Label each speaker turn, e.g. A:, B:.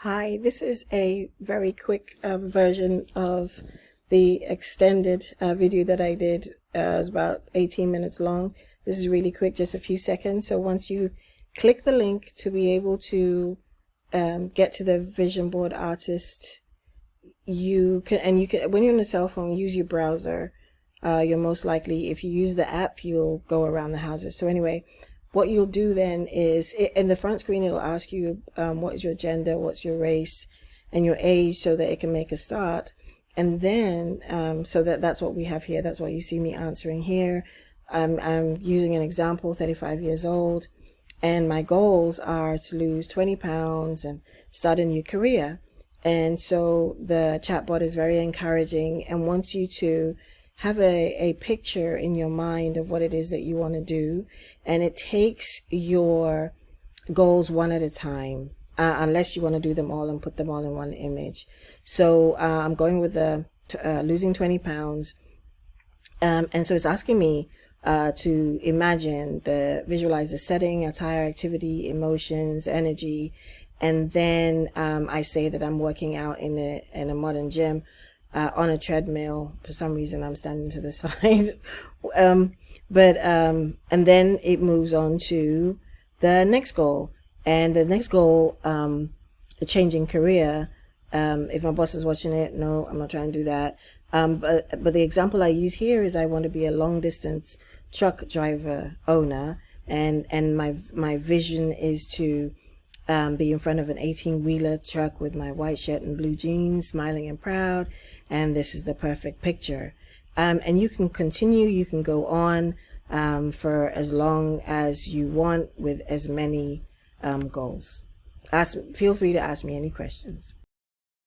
A: Hi, this is a very quick version of the extended video that I did. It's about 18 minutes long. This is really quick, just a few seconds. So once you click the link to be able to get to the vision board artist, you can when you're on a cell phone, use your browser. You're most likely, if you use the app, you'll go around the houses. So anyway, what you'll do then is, in the front screen, it'll ask you what is your gender, what's your race, and your age, so that it can make a start. And then, so that's what we have here. That's what you see me answering here. I'm using an example, 35 years old, and my goals are to lose 20 pounds and start a new career. And so the chatbot is very encouraging and wants you to have a picture in your mind of what it is that you want to do, and it takes your goals one at a time, unless you want to do them all and put them all in one image. So I'm going with the losing 20 pounds, and so it's asking me to visualize the setting, attire, activity, emotions, energy, and then I say that I'm working out in a modern gym. On a treadmill. For some reason I'm standing to the side. And then it moves on to the next goal. And the next goal, a changing career. If my boss is watching it, no, I'm not trying to do that. But the example I use here is I want to be a long distance truck driver owner, and my vision is to be in front of an 18-wheeler truck with my white shirt and blue jeans, smiling and proud, and this is the perfect picture. And you can continue, you can go on for as long as you want with as many goals. Feel free to ask me any questions.